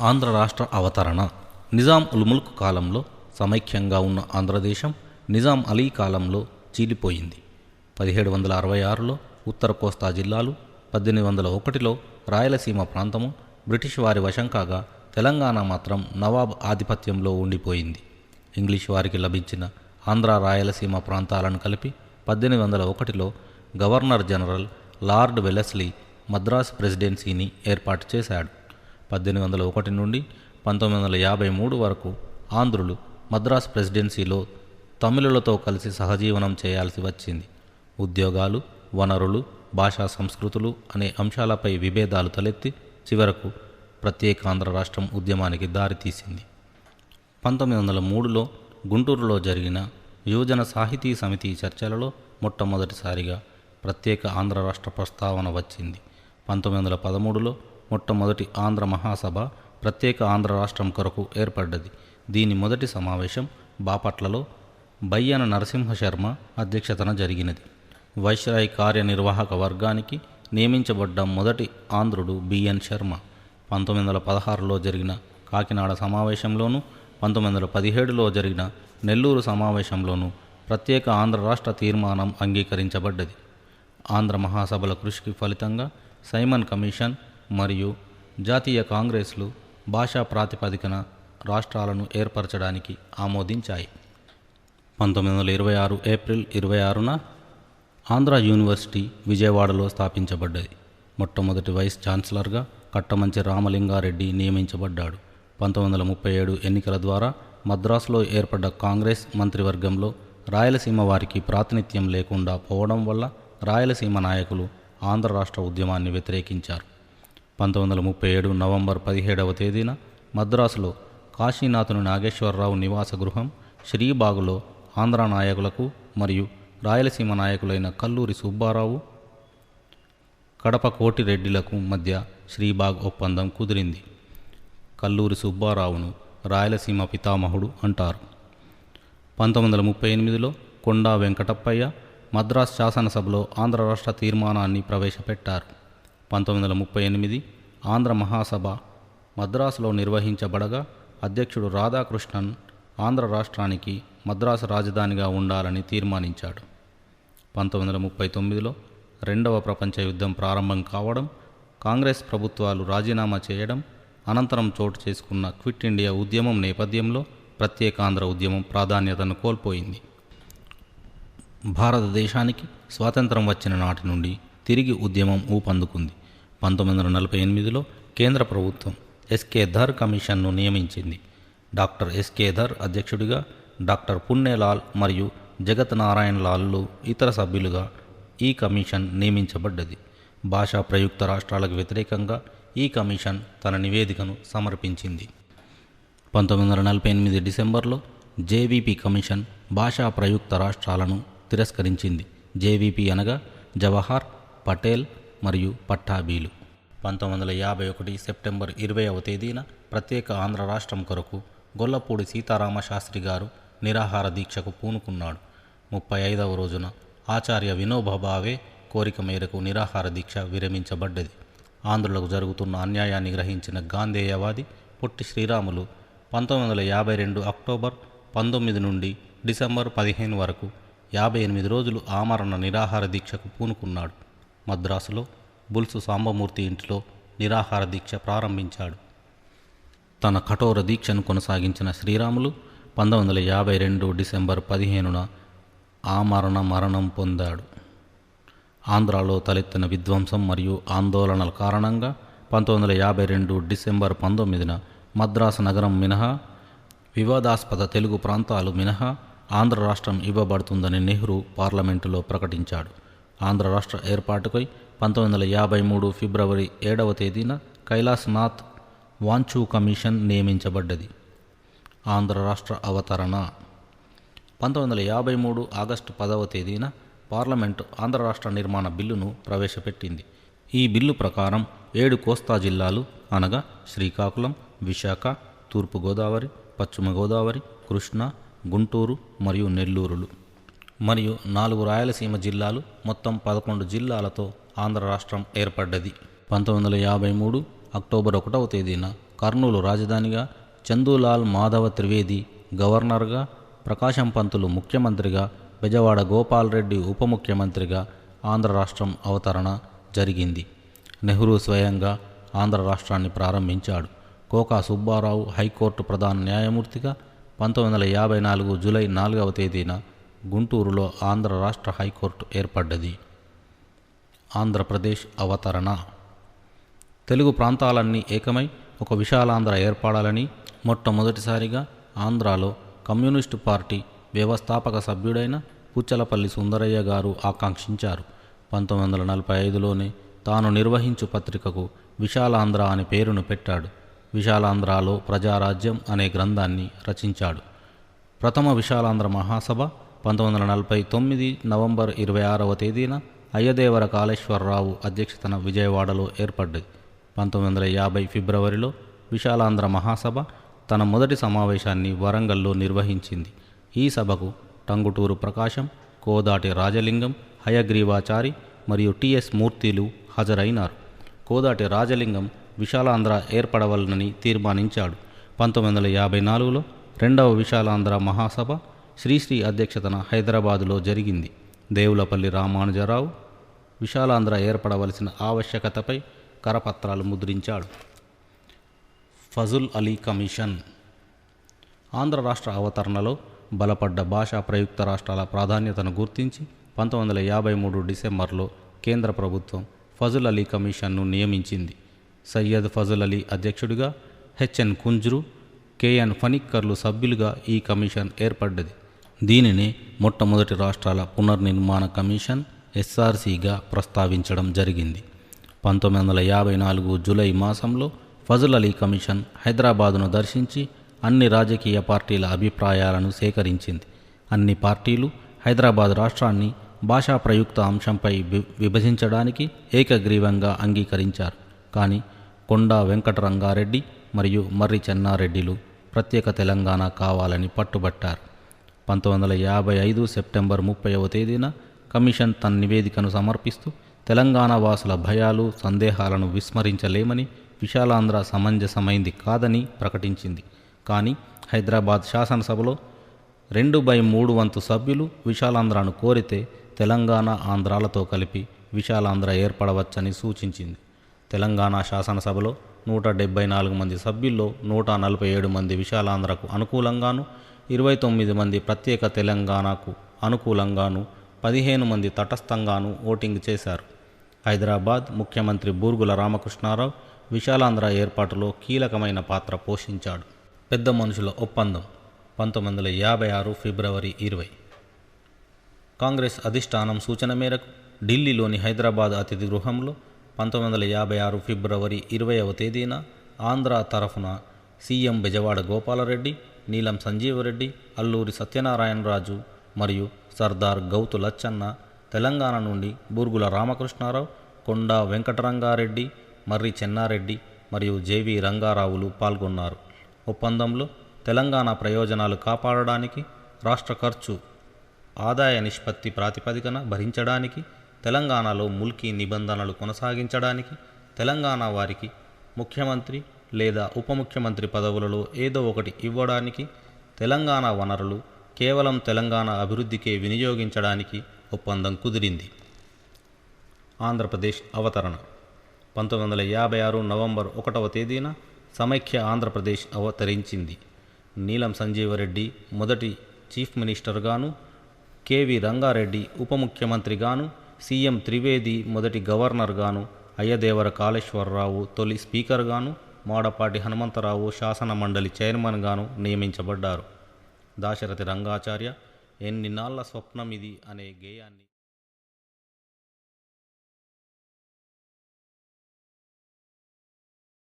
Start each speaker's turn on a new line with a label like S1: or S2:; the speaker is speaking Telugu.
S1: ఆంధ్ర రాష్ట్ర అవతరణ. నిజాం ఉల్ ముల్క్ కాలంలో సమైక్యంగా ఉన్న ఆంధ్రదేశం నిజాం అలీ కాలంలో చీలిపోయింది. 1766లో ఉత్తర కోస్తా జిల్లాలు, 1801లో రాయలసీమ ప్రాంతము బ్రిటిష్ వారి వశం కాగా తెలంగాణ మాత్రం నవాబ్ ఆధిపత్యంలో ఉండిపోయింది. ఇంగ్లీష్ వారికి లభించిన ఆంధ్ర రాయలసీమ ప్రాంతాలను కలిపి 1801లో governor general Lord Wellesley Madras ప్రెసిడెన్సీని ఏర్పాటు చేశాడు. 1801 నుండి 1953 వరకు ఆంధ్రులు మద్రాస్ ప్రెసిడెన్సీలో తమిళులతో కలిసి సహజీవనం చేయాల్సి వచ్చింది. ఉద్యోగాలు, వనరులు, భాషా సంస్కృతులు అనే అంశాలపై విభేదాలు తలెత్తి చివరకు ప్రత్యేక ఆంధ్ర రాష్ట్రం ఉద్యమానికి దారితీసింది. 1903లో గుంటూరులో జరిగిన యువజన సాహితీ సమితి చర్చలలో మొట్టమొదటిసారిగా ప్రత్యేక ఆంధ్ర రాష్ట్ర ప్రస్తావన వచ్చింది. 1913లో మొట్టమొదటి ఆంధ్ర మహాసభ ప్రత్యేక ఆంధ్ర రాష్ట్రం కొరకు ఏర్పడ్డది. దీని మొదటి సమావేశం బాపట్లలో బయ్యన నరసింహశర్మ అధ్యక్షతన జరిగినది. వైస్రాయ్ కార్యనిర్వాహక వర్గానికి నియమించబడ్డ మొదటి ఆంధ్రుడు బిఎన్ శర్మ. 1916లో జరిగిన కాకినాడ సమావేశంలోనూ 1917లో జరిగిన నెల్లూరు సమావేశంలోనూ ప్రత్యేక ఆంధ్ర రాష్ట్ర తీర్మానం అంగీకరించబడ్డది. ఆంధ్ర మహాసభల కృషికి ఫలితంగా సైమన్ కమిషన్ మరియు జాతీయ కాంగ్రెస్లు భాషా ప్రాతిపదికన రాష్ట్రాలను ఏర్పరచడానికి ఆమోదించాయి. 1926 ఏప్రిల్ 26న ఆంధ్ర యూనివర్సిటీ విజయవాడలో స్థాపించబడ్డది. మొట్టమొదటి వైస్ ఛాన్సలర్గా కట్టమంచి రామలింగారెడ్డి నియమించబడ్డాడు. 1937 ఎన్నికల ద్వారా మద్రాసులో ఏర్పడ్డ కాంగ్రెస్ మంత్రివర్గంలో రాయలసీమ వారికి ప్రాతినిధ్యం లేకుండా పోవడం వల్ల రాయలసీమ నాయకులు ఆంధ్ర రాష్ట్ర ఉద్యమాన్ని వ్యతిరేకించారు. 1937 నవంబర్ 17వ తేదీన మద్రాసులో కాశీనాథుని నాగేశ్వరరావు నివాస గృహం శ్రీబాగులో ఆంధ్ర నాయకులకు మరియు రాయలసీమ నాయకులైన కల్లూరి సుబ్బారావు, కడప కోటిరెడ్డిలకు మధ్య శ్రీబాగ్ ఒప్పందం కుదిరింది. కల్లూరి సుబ్బారావును రాయలసీమ పితామహుడు అంటారు. 1938లో కొండా వెంకటప్పయ్య మద్రాస్ శాసనసభలో ఆంధ్ర రాష్ట్ర తీర్మానాన్ని ప్రవేశపెట్టారు. 1938 ఆంధ్ర మహాసభ మద్రాసులో నిర్వహించబడగా అధ్యక్షుడు రాధాకృష్ణన్ ఆంధ్ర రాష్ట్రానికి మద్రాసు రాజధానిగా ఉండాలని తీర్మానించాడు. 1939లో రెండవ ప్రపంచ యుద్ధం ప్రారంభం కావడం, కాంగ్రెస్ ప్రభుత్వాలు రాజీనామా చేయడం, అనంతరం చోటు చేసుకున్న క్విట్ ఇండియా ఉద్యమం నేపథ్యంలో ప్రత్యేక ఆంధ్ర ఉద్యమం ప్రాధాన్యతను కోల్పోయింది. భారతదేశానికి స్వాతంత్రం వచ్చిన నాటి నుండి తిరిగి ఉద్యమం ఊపందుకుంది. 1948లో కేంద్ర ప్రభుత్వం ఎస్కే ధర్ కమిషన్ను నియమించింది. డాక్టర్ ఎస్కే ధర్ అధ్యక్షుడిగా, డాక్టర్ పుణ్యలాల్ మరియు జగత్ నారాయణ లాల్లు ఇతర సభ్యులుగా ఈ కమిషన్ నియమించబడ్డది. భాషా ప్రయుక్త రాష్ట్రాలకు వ్యతిరేకంగా ఈ కమిషన్ తన నివేదికను సమర్పించింది. 1948 డిసెంబర్లో జేవీపీ కమిషన్ భాషా ప్రయుక్త రాష్ట్రాలను తిరస్కరించింది. జేవీపీ అనగా జవహర్, పటేల్ మరియు పట్టాభీలు. 1951 సెప్టెంబర్ 20వ తేదీన ప్రత్యేక ఆంధ్ర రాష్ట్రం కొరకు గొల్లపూడి సీతారామ శాస్త్రి గారు నిరాహార దీక్షకు పూనుకున్నాడు. 35వ రోజున ఆచార్య వినోబా భావే కోరిక మేరకు నిరాహార దీక్ష విరమించబడ్డది. ఆంధ్రులకు జరుగుతున్న అన్యాయాన్ని గ్రహించిన గాంధేయవాది పొట్టి శ్రీరాములు 1952 అక్టోబర్ 19 నుండి డిసెంబర్ 15 వరకు 58 రోజులు ఆమరణ నిరాహార దీక్షకు పూనుకున్నాడు. మద్రాసులో బుల్సు సాంబమూర్తి ఇంటిలో నిరాహార దీక్ష ప్రారంభించాడు. తన కఠోర దీక్షను కొనసాగించిన శ్రీరాములు 1952 డిసెంబర్ 15న ఆమరణ మరణం పొందాడు. ఆంధ్రాలో తలెత్తిన విధ్వంసం మరియు ఆందోళనల కారణంగా 1952 డిసెంబర్ 19న మద్రాసు నగరం మినహా వివాదాస్పద తెలుగు ప్రాంతాలు మినహా ఆంధ్ర రాష్ట్రం ఇవ్వబడుతుందని నెహ్రూ పార్లమెంటులో ప్రకటించాడు. ఆంధ్ర రాష్ట్ర ఏర్పాటుకై 1953 ఫిబ్రవరి 7వ తేదీన కైలాసనాథ్ వాంచూ కమిషన్ నియమించబడ్డది. ఆంధ్ర రాష్ట్ర అవతరణ. 1953 ఆగస్టు 10వ తేదీన పార్లమెంటు ఆంధ్ర రాష్ట్ర నిర్మాణ బిల్లును ప్రవేశపెట్టింది. ఈ బిల్లు ప్రకారం 7 కోస్తా జిల్లాలు అనగా శ్రీకాకుళం, విశాఖ, తూర్పుగోదావరి, పశ్చిమ గోదావరి, కృష్ణా, గుంటూరు మరియు నెల్లూరులు మరియు 4 రాయలసీమ జిల్లాలు మొత్తం 11 జిల్లాలతో ఆంధ్ర రాష్ట్రం ఏర్పడ్డది. 1953 అక్టోబర్ 1వ తేదీన కర్నూలు రాజధానిగా, చందూలాల్ మాధవ త్రివేది గవర్నర్గా, ప్రకాశం పంతులు ముఖ్యమంత్రిగా, బెజవాడ గోపాల్ రెడ్డి ఉప ముఖ్యమంత్రిగా ఆంధ్ర రాష్ట్రం అవతరణ జరిగింది. నెహ్రూ స్వయంగా ఆంధ్ర రాష్ట్రాన్ని ప్రారంభించాడు. కోకా సుబ్బారావు హైకోర్టు ప్రధాన న్యాయమూర్తిగా 1954 జూలై 4వ తేదీన గుంటూరులో ఆంధ్ర రాష్ట్ర హైకోర్టు ఏర్పడ్డది. ఆంధ్రప్రదేశ్ అవతరణ. తెలుగు ప్రాంతాలన్నీ ఏకమై ఒక విశాలాంధ్ర ఏర్పడాలని మొట్టమొదటిసారిగా ఆంధ్రాలో కమ్యూనిస్టు పార్టీ వ్యవస్థాపక సభ్యుడైన పుచ్చలపల్లి సుందరయ్య గారు ఆకాంక్షించారు. 1945లోనే తాను నిర్వహించు పత్రికకు విశాలాంధ్ర అనే పేరును పెట్టాడు. విశాలాంధ్రలో ప్రజారాజ్యం అనే గ్రంథాన్ని రచించాడు. ప్రథమ విశాలాంధ్ర మహాసభ 1949 నవంబర్ 26వ తేదీన అయ్యదేవర కాళేశ్వరరావు అధ్యక్షతన విజయవాడలో ఏర్పడ్డది. 1950 ఫిబ్రవరిలో విశాలాంధ్ర మహాసభ తన మొదటి సమావేశాన్ని వరంగల్లో నిర్వహించింది. ఈ సభకు టంగుటూరు ప్రకాశం, కోదాటి రాజలింగం, హయగ్రీవాచారి మరియు టిఎస్ మూర్తిలు హాజరైనారు. కోదాటి రాజలింగం విశాలాంధ్ర ఏర్పడవలనని తీర్మానించాడు. 1954లో రెండవ విశాలాంధ్ర మహాసభ శ్రీశ్రీ అధ్యక్షతన హైదరాబాదులో జరిగింది. దేవులపల్లి రామానుజరావు విశాలాంధ్ర ఏర్పడవలసిన ఆవశ్యకతపై కరపత్రాలు ముద్రించాడు. ఫజుల్ అలీ కమిషన్. ఆంధ్ర రాష్ట్ర అవతరణలో బలపడ్డ భాషా ప్రయుక్త రాష్ట్రాల ప్రాధాన్యతను గుర్తించి 1953 డిసెంబర్లో కేంద్ర ప్రభుత్వం ఫజుల్ అలీ కమిషన్ను నియమించింది. సయ్యద్ ఫజుల్ అలీ అధ్యక్షుడిగా, హెచ్ఎన్ కుంజ్రు, కెఎన్ ఫనిక్కర్లు సభ్యులుగా ఈ కమిషన్ ఏర్పడ్డది. దీనిని మొట్టమొదటి రాష్ట్రాల పునర్నిర్మాణ కమిషన్ ఎస్ఆర్సీగా ప్రస్తావించడం జరిగింది. 1954 జూలై మాసంలో ఫజుల్ అలీ కమిషన్ హైదరాబాదును దర్శించి అన్ని రాజకీయ పార్టీల అభిప్రాయాలను సేకరించింది. అన్ని పార్టీలు హైదరాబాద్ రాష్ట్రాన్ని భాషా ప్రయుక్త అంశంపై విభజించడానికి ఏకగ్రీవంగా అంగీకరించారు. కానీ కొండా వెంకటరంగారెడ్డి మరియు మర్రి చెన్నారెడ్డిలు ప్రత్యేక తెలంగాణ కావాలని పట్టుబట్టారు. 1955 సెప్టెంబర్ 30వ తేదీన కమిషన్ తన నివేదికను సమర్పిస్తూ తెలంగాణ వాసుల భయాలు, సందేహాలను విస్మరించలేమని, విశాలాంధ్ర సమంజసమైంది కాదని ప్రకటించింది. కానీ హైదరాబాద్ శాసనసభలో 2/3 వంతు సభ్యులు విశాలాంధ్రను కోరితే తెలంగాణ, ఆంధ్రాలతో కలిపి విశాలాంధ్ర ఏర్పడవచ్చని సూచించింది. తెలంగాణ శాసనసభలో 174 మంది సభ్యుల్లో 147 మంది విశాలాంధ్రకు అనుకూలంగాను, 29 మంది ప్రత్యేక తెలంగాణకు అనుకూలంగాను, 15 మంది తటస్థంగాను ఓటింగ్ చేశారు. హైదరాబాద్ ముఖ్యమంత్రి బూర్గుల రామకృష్ణారావు విశాలాంధ్ర ఏర్పాటులో కీలకమైన పాత్ర పోషించాడు. పెద్ద మనుషుల ఒప్పందం 1956 ఫిబ్రవరి 20. కాంగ్రెస్ అధిష్టానం సూచన మేరకు ఢిల్లీలోని హైదరాబాద్ అతిథి గృహంలో 1956 ఫిబ్రవరి 20వ తేదీన ఆంధ్ర తరఫున సీఎం బెజవాడ గోపాలరెడ్డి, నీలం సంజీవరెడ్డి, అల్లూరి సత్యనారాయణరాజు మరియు సర్దార్ గౌతు లచ్చన్న, తెలంగాణ నుండి బూర్గుల రామకృష్ణారావు, కొండా వెంకటరంగారెడ్డి, మర్రి చెన్నారెడ్డి మరియు జేవి రంగారావులు పాల్గొన్నారు. ఒప్పందంలో తెలంగాణ ప్రయోజనాలు కాపాడడానికి, రాష్ట్ర ఖర్చు ఆదాయ నిష్పత్తి ప్రాతిపదికన భరించడానికి, తెలంగాణలో ముల్కీ నిబంధనలు కొనసాగించడానికి, తెలంగాణ వారికి ముఖ్యమంత్రి లేదా ఉప ముఖ్యమంత్రి పదవులలో ఏదో ఒకటి ఇవ్వడానికి, తెలంగాణ వనరులు కేవలం తెలంగాణ అభివృద్ధికే వినియోగించడానికి ఒప్పందం కుదిరింది. ఆంధ్రప్రదేశ్ అవతరణ 1956 నవంబర్ 1వ తేదీన సమైక్య ఆంధ్రప్రదేశ్ అవతరించింది. నీలం సంజీవరెడ్డి మొదటి చీఫ్ మినిస్టర్గాను, కెవి రంగారెడ్డి ఉప ముఖ్యమంత్రిగాను, సీఎం త్రివేది మొదటి గవర్నర్గాను, అయ్యదేవర కాళేశ్వరరావు తొలి స్పీకర్గాను, మాడపాటి హనుమంతరావు శాసన మండలి చైర్మన్గాను నియమించబడ్డారు. దాశరథి రంగాచార్య ఎన్ని నాళ్ల స్వప్నమిది అనే గేయాన్ని